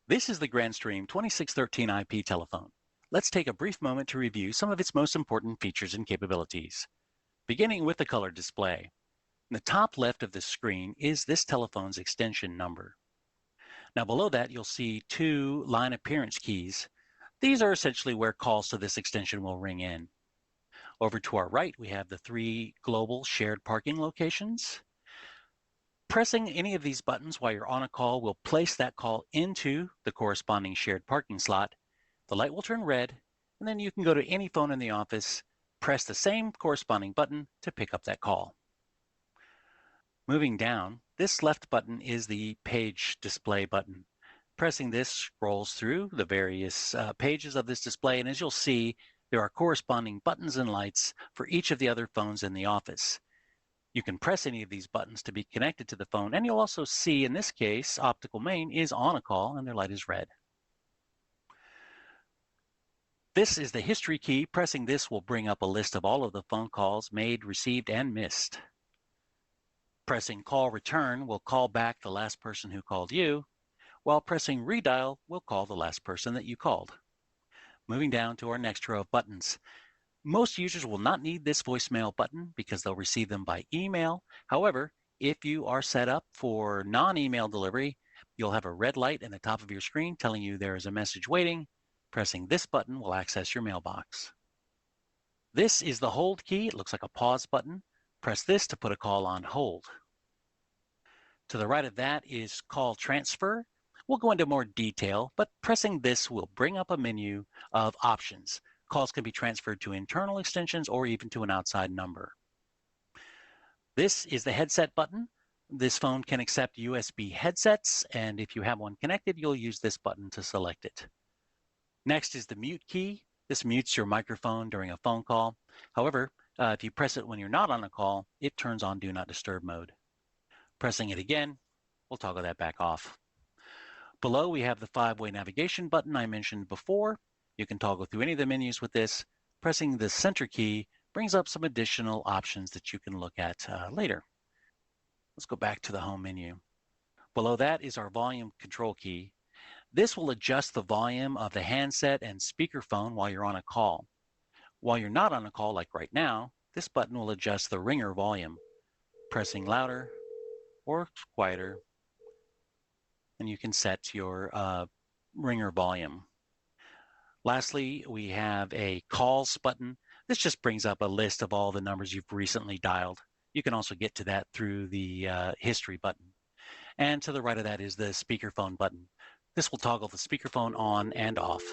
This is the Grandstream 2613 IP telephone. Let's take a brief moment to review some of its most important features and capabilities. Beginning with the color display. In the top left of the screen is this telephone's extension number. Now below that, you'll see two line appearance keys. These are essentially where calls to this extension will ring in. Over to our right, we have the three global shared parking locations. Pressing any of these buttons while you're on a call will place that call into the corresponding shared parking slot. The light will turn red, and then you can go to any phone in the office, press the same corresponding button to pick up that call. Moving down, this left button is the page display button. Pressing this scrolls through the various pages of this display, and as you'll see, there are corresponding buttons and lights for each of the other phones in the office. You can press any of these buttons to be connected to the phone, and you'll also see, in this case, Optical Main is on a call and their light is red. This is the history key. Pressing this will bring up a list of all of the phone calls made, received, and missed. Pressing call return will call back the last person who called you, while pressing redial will call the last person that you called. Moving down to our next row of buttons. Most users will not need this voicemail button because they'll receive them by email. However, if you are set up for non-email delivery, you'll have a red light at the top of your screen telling you there is a message waiting. Pressing this button will access your mailbox. This is the hold key. It looks like a pause button. Press this to put a call on hold. To the right of that is call transfer. We'll go into more detail, but pressing this will bring up a menu of options. Calls can be transferred to internal extensions or even to an outside number. This is the headset button. This phone can accept USB headsets, and if you have one connected, you'll use this button to select it. Next is the mute key. This mutes your microphone during a phone call. However, if you press it when you're not on a call, it turns on Do Not Disturb mode. Pressing it again will toggle that back off. Below, we have the 5-way navigation button I mentioned before. You can toggle through any of the menus with this. Pressing the center key brings up some additional options that you can look at later. Let's go back to the home menu. Below that is our volume control key. This will adjust the volume of the handset and speakerphone while you're on a call. While you're not on a call, like right now, this button will adjust the ringer volume. Pressing louder or quieter, and you can set your ringer volume. Lastly, we have a calls button. This just brings up a list of all the numbers you've recently dialed. You can also get to that through the history button. And to the right of that is the speakerphone button. This will toggle the speakerphone on and off.